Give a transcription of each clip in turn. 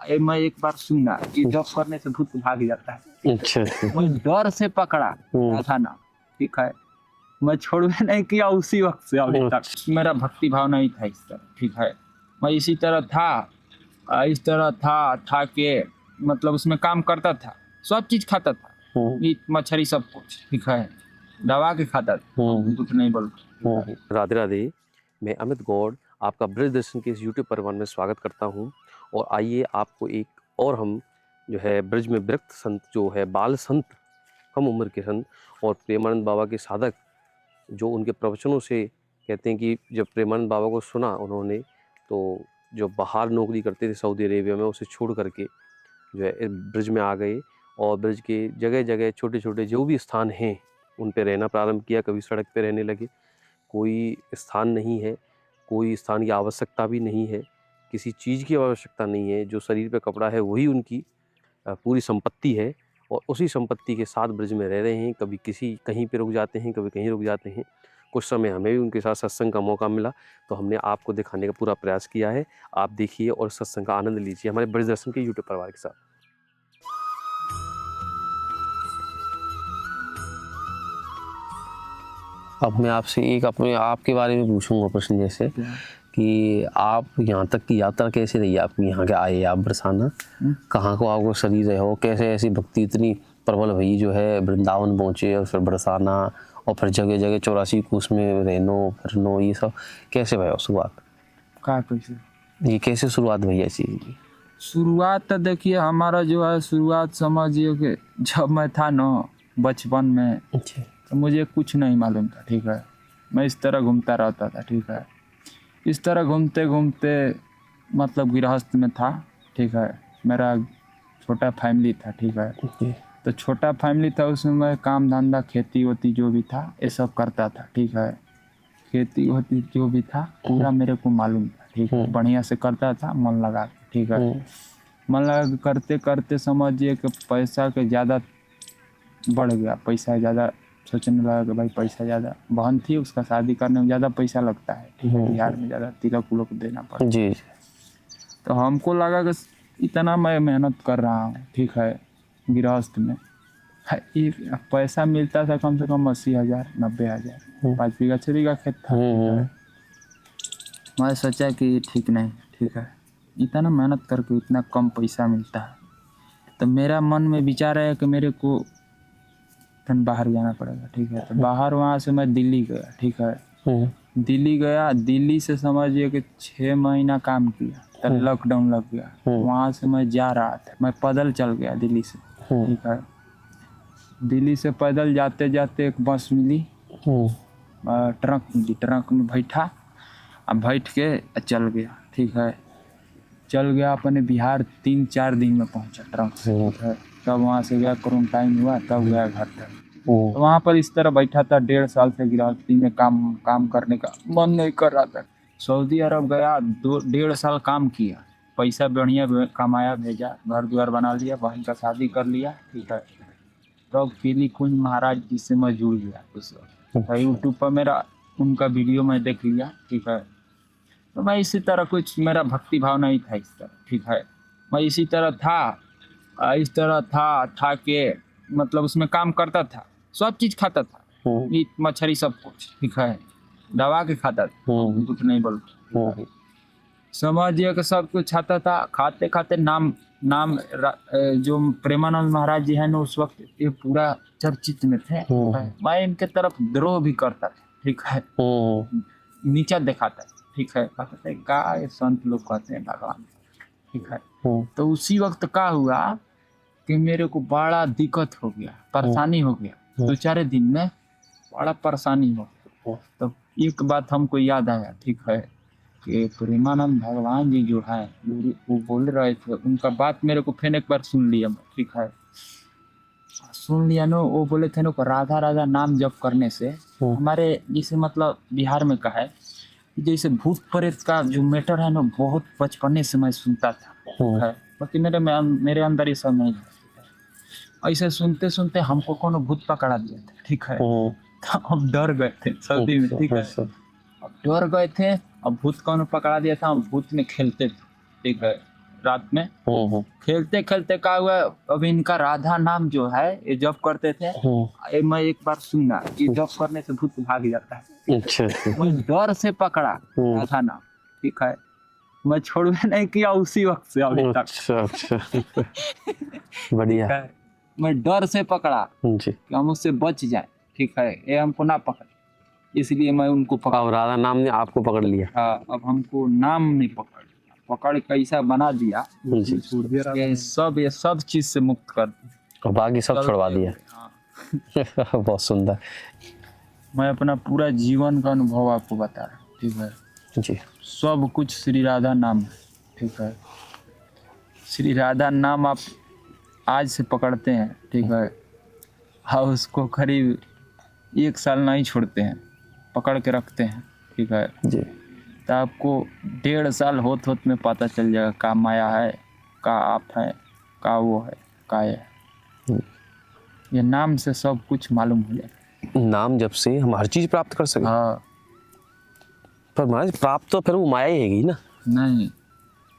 मैं एक बार सुना कि जॉब करने से भूत भाग जाता है। अच्छा अच्छा। मैं डर से पकड़ा था ना, ठीक है, मैं छोड़वे नहीं किया उसी वक्त से अभी तक। मेरा भक्ति भाव नहीं था इस तरह, ठीक है। मैं इसी तरह था, इस तरह था कि मतलब उसमें काम करता था, सब चीज खाता था, मीट मछली सब कुछ, ठीक है, दबा के खाता था, झूठ नहीं बोलता। राधे राधे। मैं अमित गौड़ आपका ब्रज दर्शन के इस यूट्यूब परिवार में स्वागत करता हूं। और आइए आपको एक और हम जो है ब्रज में विरक्त संत जो है बाल संत, कम उम्र के संत और प्रेमानंद बाबा के साधक, जो उनके प्रवचनों से कहते हैं कि जब प्रेमानंद बाबा को सुना उन्होंने, तो जो बाहर नौकरी करते थे सऊदी अरेबिया में, उसे छोड़ करके जो है इस ब्रज में आ गए और ब्रज के जगह जगह छोटे छोटे जो भी स्थान हैं उन पे रहना प्रारंभ किया। कभी सड़क पे रहने लगे, कोई स्थान नहीं है, कोई स्थान की आवश्यकता भी नहीं है, किसी चीज़ की आवश्यकता नहीं है, जो शरीर पे कपड़ा है वही उनकी पूरी संपत्ति है और उसी संपत्ति के साथ ब्रज में रह रहे हैं। कभी किसी कहीं पे रुक जाते हैं, कभी कहीं रुक जाते हैं। कुछ समय हमें भी उनके साथ सत्संग का मौका मिला, तो हमने आपको दिखाने का पूरा प्रयास किया है। आप देखिए और सत्संग का आनंद लीजिए हमारे ब्रज दर्शन के यूट्यूब परिवार के साथ। अब मैं आपसे एक अपने आपके बारे में पूछूंगा प्रश्न, जैसे कि आप यहाँ तक की यात्रा कैसे रही आपकी, यहाँ के आए आप बरसाना, कहाँ को आपको शरीर रहे हो, कैसे ऐसी भक्ति इतनी प्रबल हुई जो है वृंदावन पहुँचे और फिर बरसाना और फिर जगह जगह 84 कोस में रहनो फिरनो, ये सब कैसे भया शुरुआत? का कैसे ये कैसे शुरुआत भई ऐसी की? शुरुआत तो देखिए हमारा जो है, शुरुआत समझिए कि जब मैं था ना बचपन में, अच्छा। तो मुझे कुछ नहीं मालूम था, ठीक है। मैं इस तरह घूमता रहता था, ठीक है। इस तरह घूमते घूमते मतलब गृहस्थ में था, ठीक है। मेरा छोटा फैमिली था, ठीक है। तो छोटा फैमिली था, उसमें मैं काम धंधा खेती होती जो भी था ये सब करता था, ठीक है। खेती होती जो भी था पूरा मेरे को मालूम था, ठीक है। बढ़िया से करता था मन लगा के, ठीक है। मन लगा के करते करते समझिए कि पैसा के ज़्यादा बढ़ गया, पैसा ज़्यादा सोचने लगा कि भाई पैसा ज़्यादा, बहन थी उसका शादी करने में ज़्यादा पैसा लगता है, ठीक है। बिहार में ज़्यादा तिलक उलक देना पड़ता है। जी। तो हमको लगा कि इतना मैं मेहनत कर रहा हूँ, ठीक है, गृहस्थ में एक पैसा मिलता था कम से कम 80,000 90,000, 5 बीघा 6 बीघा खेत था, ठीक है। मैं सोचा कि ठीक नहीं, ठीक है, इतना मेहनत करके इतना कम पैसा मिलता है, तो मेरा मन में विचार है कि मेरे को कहीं बाहर जाना पड़ेगा, ठीक है। तो बाहर वहाँ से मैं दिल्ली गया, ठीक है। दिल्ली गया, दिल्ली से समझिए कि 6 महीना काम किया, तब लॉकडाउन लग गया। वहाँ से मैं जा रहा था, मैं पैदल चल गया दिल्ली से, ठीक है। दिल्ली से पैदल जाते जाते एक बस मिली, ट्रक मिली, ट्रक में बैठा, अब बैठ के चल गया, ठीक है। चल गया अपने बिहार, 3-4 दिन में पहुंचा ट्रक से, ठीक है। तब वहाँ से गया, क्वारंटाइन हुआ, तब गया घर तक। तो वहाँ पर इस तरह बैठा था, 1.5 साल से गृहस्थी में काम करने का मन नहीं कर रहा था। सऊदी अरब गया, 1.5 साल काम किया, पैसा बढ़िया कमाया, भेजा, घर द्वार बना लिया, बहन का शादी कर लिया, ठीक है। तब पीली कुंज महाराज जी से मैं जुड़ गया उस वक्त। यूट्यूब पर मेरा उनका वीडियो मैं देख लिया, ठीक है। तो मैं इसी तरह, कुछ मेरा भक्ति भाव नहीं था इस तरह, ठीक है। मैं इसी तरह था, इस तरह था कि मतलब उसमें काम करता था, सब चीज खाता था, मीट मछली सब कुछ, ठीक है, दबा के खाता था, झूठ नहीं बोलता। समझिए कि सब कुछ खाता था, खाते खाते नाम नाम जो प्रेमानंद महाराज जी है ना, उस वक्त ये पूरा चर्चित में थे। मैं इनके तरफ द्रोह भी करता था, ठीक है, नीचा दिखाता, ठीक है। कहते का ये संत लोग कहते हैं भगवान, ठीक है। तो उसी वक्त क्या हुआ कि मेरे को बड़ा दिक्कत हो गया, परेशानी हो गया, 2-4 दिन में बड़ा परेशानी हो। तो एक बात हमको याद आया, ठीक है, कि प्रेमानंद भगवान जी जो है वो बोल रहे थे, उनका बात मेरे को फिर एक बार सुन लिया, ठीक है। सुन लिया नो, वो बोले थे नो, राधा राधा नाम जप करने से हमारे जैसे मतलब बिहार में कहा है, जैसे भूत प्रेत का जो मैटर है ना, बहुत बचपने से मैं सुनता था, है, बाकी मेरे अंदर ये सब नहीं है। ऐसे सुनते सुनते हमको कोनो भूत पकड़ा दिया था, ठीक है। तो हम डर गए थे सऊदी में, ठीक है। अब डर गए थे, अब भूत कौन पकड़ा दिया था, हम भूत में खेलते थे, ठीक है। रात में खेलते खेलते क्या हुआ, अब इनका राधा नाम जो है ये जप करते थे। ये मैं एक बार सुना कि जप करने से भूत भाग जाता है। अच्छा मैं डर से पकड़ा राधा नाम, ठीक है, मैं छोड़वे नहीं किया उसी वक्त से अभी तक। अच्छा बढ़िया। ठीक है? मैं डर से पकड़ा जी। कि हम उससे बच जाए, ठीक है, ये हमको ना पकड़, इसलिए मैं उनको पकड़ा। अब राधा नाम ने आपको पकड़ लिया। हाँ, अब हमको नाम नहीं पकड़ कैसा बना दिया, जी। ये सब चीज से मुक्त कर दिया और बाकी सब छुड़वा दिया। हाँ। बहुत सुंदर। मैं अपना पूरा जीवन का अनुभव आपको बता रहा हूँ, ठीक है। जी। सब कुछ श्री राधा नाम है, ठीक है। श्री राधा नाम आप आज से पकड़ते हैं, ठीक है, हाँ, उसको करीब 1 साल नहीं छोड़ते हैं, पकड़ के रखते हैं, ठीक है जी। तो आपको 1.5 साल होत में पता चल जाएगा का माया है, का आप है, का वो है, का ये है। ये नाम से सब कुछ मालूम हो जाएगा। नाम जब से हम हर चीज प्राप्त कर सके। हाँ, पर महाराज प्राप्त तो फिर वो माया ही हैगी ना। नहीं,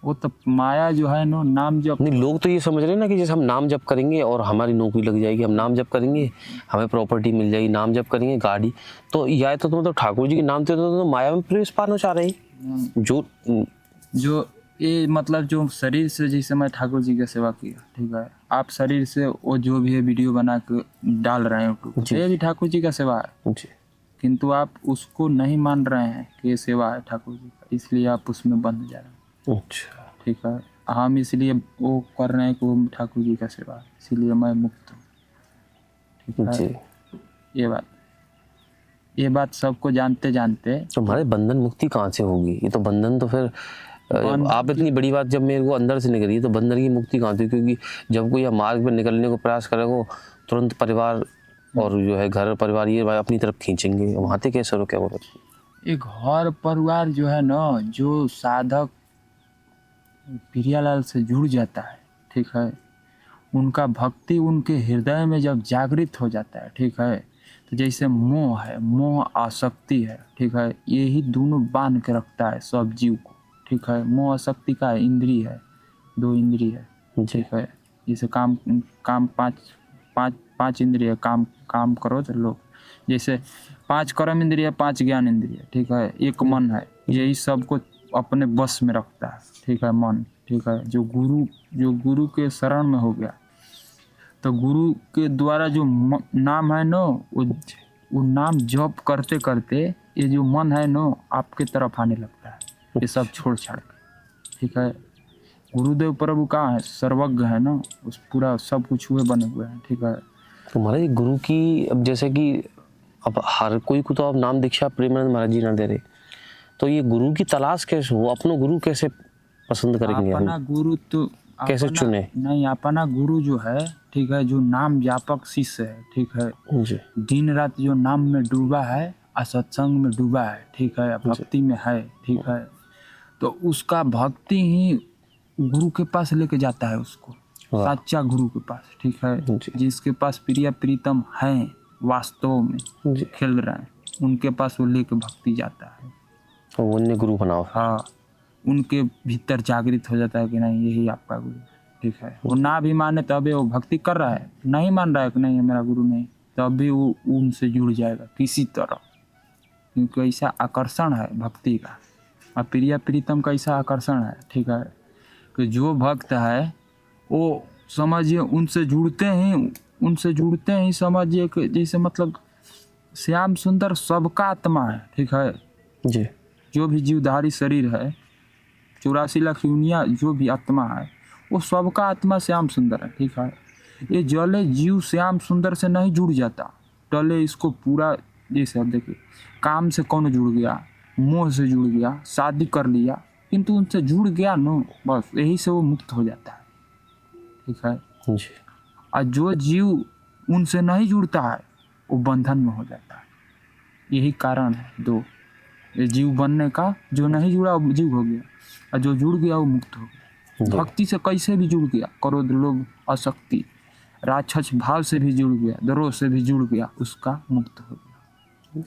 वो तो माया जो है ना, नाम जब नहीं, लोग तो ये समझ रहे हैं ना कि जैसे हम नाम जप करेंगे और हमारी नौकरी लग जाएगी, हम नाम जप करेंगे हमें प्रॉपर्टी मिल जाएगी, नाम जप करेंगे गाड़ी, तो या तो मतलब ठाकुर जी के नाम तो माया में प्रवेश पाना चाह रहे हैं। जो ये मतलब जो शरीर से, जैसे मैं ठाकुर जी की सेवा किया, ठीक है, आप शरीर से वो जो भी है वीडियो बना के डाल रहे हैं यूट्यूब, ये भी ठाकुर जी का सेवा है जी। किंतु आप उसको नहीं मान रहे हैं कि ये सेवा है ठाकुर जी का, इसलिए आप उसमें बंध जा रहे हैं। अच्छा, ठीक है, हम इसलिए वो कर रहे हैं कि वो ठाकुर जी का सेवा है, इसीलिए मैं मुक्त हूँ, ठीक है जी। ये बात सबको जानते जानते तो हमारे बंधन मुक्ति कहाँ से होगी? ये तो बंधन तो फिर आप इतनी बड़ी बात जब मेरे को अंदर से निकली तो बंधन की मुक्ति कहाँ से? क्योंकि जब कोई मार्ग पर निकलने को प्रयास करेगा तुरंत परिवार और जो है घर परिवार ये अपनी तरफ खींचेंगे, वहाँ से कैसे रोके? वो एक घर परिवार जो है ना, जो साधक प्रियालाल से जुड़ जाता है, ठीक है, उनका भक्ति उनके हृदय में जब जागृत हो जाता है, ठीक है, तो जैसे मोह है, मोह आसक्ति है, ठीक है, यही दोनों बांध के रखता है सब जीव को, ठीक है। मोह आसक्ति का इंद्रिय है, 2 इंद्रिय है, ठीक है, जैसे काम काम पाँच इंद्रिय, काम करो तो लोग, जैसे 5 कर्म इंद्रिय, 5 ज्ञान इंद्रिय, ठीक है, 1 मन है, यही सबको अपने बस में रखता है, ठीक है, मन, ठीक है। जो गुरु के शरण में हो गया तो गुरु के द्वारा जो नाम है ना, वो नाम जप करते करते ये जो मन है ना आपके तरफ आने लगता है, ये सब छोड़ छाड़ के, ठीक है। गुरुदेव प्रभु कहाँ है, सर्वज्ञ है ना, उस पूरा सब कुछ हुए बने हुए हैं, ठीक है। तो महाराज गुरु की, अब जैसे कि अब हर कोई को तो अब नाम दीक्षा प्रेमानंद महाराज जी ना दे रहे, तो ये गुरु की तलाश कैसे हो? अपना गुरु कैसे पसंद करेंगे? अपना गुरु तो कैसे चुने? नहीं, अपना गुरु जो है, ठीक है, जो नाम व्यापक शिष्य है, ठीक है जी। दिन रात जो नाम में डूबा है, सत्संग में डूबा है, ठीक है, भक्ति में है, ठीक है, तो उसका भक्ति ही गुरु के पास लेके जाता है उसको, सच्चा गुरु के पास, ठीक है, जिसके पास प्रिय प्रीतम है वास्तव में खेल रहे हैं, उनके पास वो लेके भक्ति जाता है, तो उन्हें गुरु बनाओ। हाँ, उनके भीतर जागृत हो जाता है कि नहीं यही आपका गुरु, ठीक है। वो ना भी माने तभी वो भक्ति कर रहा है, नहीं मान रहा है कि नहीं है मेरा गुरु नहीं, तब भी वो उनसे जुड़ जाएगा किसी तरह, क्योंकि ऐसा आकर्षण है भक्ति का, और प्रिय प्रीतम का ऐसा आकर्षण है, ठीक है, कि जो भक्त है वो समझिए उनसे जुड़ते ही समझिए कि जैसे मतलब श्याम सुंदर सबका आत्मा है, ठीक है जी। जो भी जीवधारी शरीर है, 84 लाख यूनिया जो भी आत्मा है, वो सबका आत्मा श्याम सुंदर है, ठीक है। ये जले जीव श्याम सुंदर से नहीं जुड़ जाता, टले इसको पूरा, जैसे अब देखिए काम से कौन जुड़ गया, मोह से जुड़ गया, शादी कर लिया, किंतु उनसे जुड़ गया नो, बस यही से वो मुक्त हो जाता है, ठीक है जी। और जो जीव उनसे नहीं जुड़ता है वो बंधन में हो जाता है, यही कारण है 2, ये जीव बनने का, जो नहीं जुड़ा वो जीव हो गया, और जो जुड़ गया वो मुक्त हो गया। भक्ति से कैसे भी जुड़ गया, क्रोध लोभ आसक्ति राक्षस भाव से भी जुड़ गया, द्रोह से भी जुड़ गया, उसका मुक्त हो गया,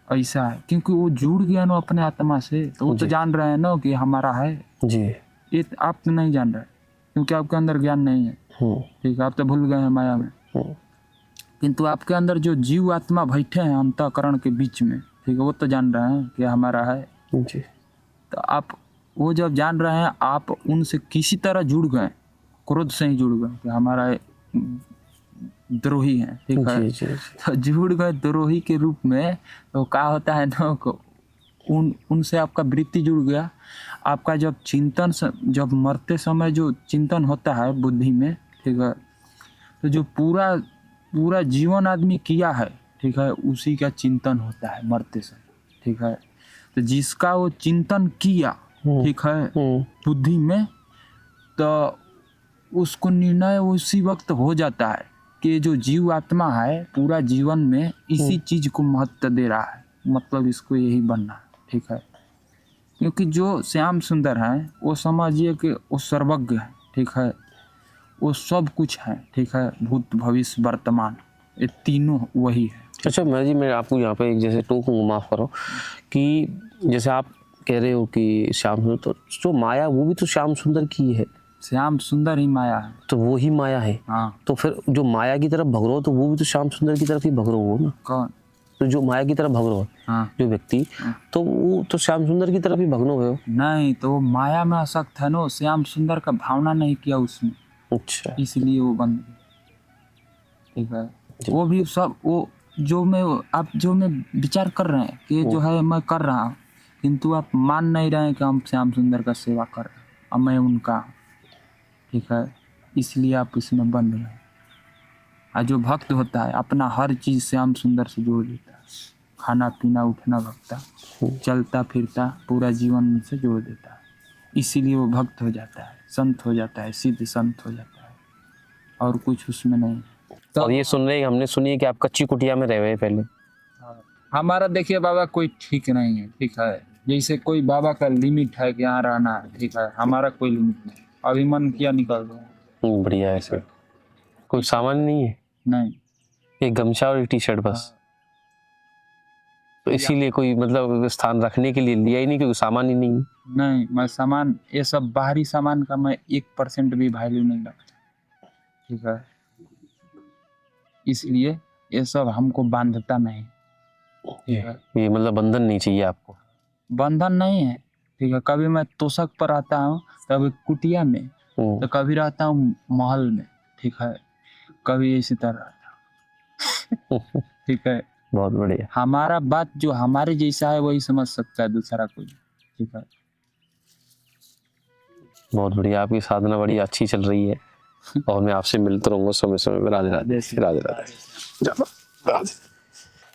ऐसा है, क्योंकि वो जुड़ गया ना अपने आत्मा से, तो वो तो जान रहे हैं ना कि हमारा है जी। ये आप तो नहीं जान रहे क्योंकि आपके अंदर ज्ञान नहीं है, ठीक है, आप तो भूल गए हैं माया में। किंतु आपके अंदर जो जीव आत्मा बैठे हैं अंतःकरण के बीच में, ठीक है, वो तो जान रहे हैं कि हमारा है जी। तो आप वो जब जान रहे हैं आप उनसे किसी तरह जुड़ गए, क्रोध से ही जुड़ गए कि हमारा द्रोही है, ठीक है, जी, जी, जी। तो जुड़ गए द्रोही के रूप में। तो क्या होता है ना, उनसे आपका वृत्ति जुड़ गया। आपका जब चिंतन जब मरते समय जो चिंतन होता है बुद्धि में, ठीक है, तो जो पूरा जीवन आदमी किया है, ठीक है, उसी का चिंतन होता है मरते समय, ठीक है। तो जिसका वो चिंतन किया, ठीक है, बुद्धि में, तो उसको निर्णय उसी वक्त हो जाता है कि जो जीव आत्मा है पूरा जीवन में इसी चीज को महत्व दे रहा है, मतलब इसको यही बनना है, ठीक है। क्योंकि जो श्याम सुंदर है वो समझिए कि वो सर्वज्ञ है, ठीक है, वो सब कुछ है, ठीक है, भूत भविष्य वर्तमान, ये तीनों वही है। अच्छा मेहर जी, मैं आपको यहाँ पे एक जैसे टोकूंगा, माफ़ करो, कि जैसे आप कह रहे हो कि श्याम सुंदर, तो जो माया वो भी तो श्याम सुंदर की है। श्याम सुंदर ही माया है। तो वो ही माया है। हाँ। तो फिर जो माया की तरफ भग रहे हो तो वो भी तो श्याम सुंदर की तरफ ही भग रहे हो ना। कौन? तो जो माया की तरफ भग रहे हो, हाँ। जो व्यक्ति, तो वो तो श्याम सुंदर की तरफ ही भगनो हो। नहीं, तो वो माया में आसक्त है ना, श्याम सुंदर का भावना नहीं किया उसने, अच्छा, इसलिए वो बंद गया, ठीक है। वो भी सब वो जो मैं विचार कर रहे हैं कि जो है मैं कर रहा हूँ, किंतु आप मान नहीं रहे हैं कि हम श्याम सुंदर का सेवा कर रहे हैं और मैं उनका, ठीक है, इसलिए आप इसमें बंद रहे। और जो भक्त होता है अपना हर चीज श्याम सुंदर से जोड़ देता है, खाना पीना उठना भक्ता, चलता फिरता पूरा जीवन में से जोड़ देता है, इसीलिए वो भक्त हो जाता है, संत हो जाता है, सिद्ध संत हो जाता है, और कुछ उसमें नहीं। तो और ये सुन रहे, हमने सुनी है कि आप कच्ची कुटिया में रह रहे पहले। हमारा देखिए बाबा कोई ठीक नहीं है, ठीक है, जैसे कोई बाबा का लिमिट है कि यहाँ रहना है, ठीक है, हमारा कोई लिमिट नहीं, अभी मन किया निकल दो। बढ़िया है सर। कोई सामान नहीं है? नहीं, एक गमछा और एक टी शर्ट बस। तो इसीलिए कोई मतलब स्थान रखने के लिए लिया ही नहीं, क्योंकि सामान ही नहीं। नहीं, मैं सामान, ये सब बाहरी सामान का मैं 1% भी वैल्यू नहीं रखता, ठीक है, इसलिए ये सब हमको बांधता नहीं, ठीक है। ये मतलब बंधन नहीं चाहिए आपको। बंधन नहीं है, ठीक है। कभी मैं तोशक पर रहता हूँ, कभी कुटिया में, तो कभी रहता हूँ महल में, ठीक है, कभी इसी तरह रहता हूँ, ठीक है। बहुत बढ़िया। हमारा बात जो हमारे जैसा है वही समझ सकता है, दूसरा कोई, ठीक है। बहुत बढ़िया, आपकी साधना बड़ी अच्छी चल रही है और मैं आपसे मिलता रहूंगा समय समय पर। राधे राधे, राधे राधे।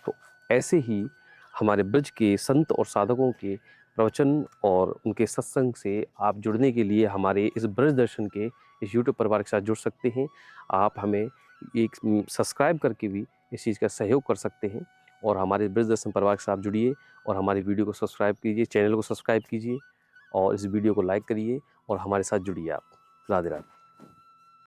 तो ऐसे ही हमारे ब्रज के संत और साधकों के प्रवचन और उनके सत्संग से आप जुड़ने के लिए हमारे इस ब्रज दर्शन के इस यूट्यूब परिवार के साथ जुड़ सकते हैं। आप हमें एक सब्सक्राइब करके भी इस चीज़ का सहयोग कर सकते हैं और हमारे ब्रज दर्शन परिवार के साथ जुड़िए और हमारी वीडियो को सब्सक्राइब कीजिए, चैनल को सब्सक्राइब कीजिए और इस वीडियो को लाइक करिए और हमारे साथ जुड़िए आप। राधे राधे।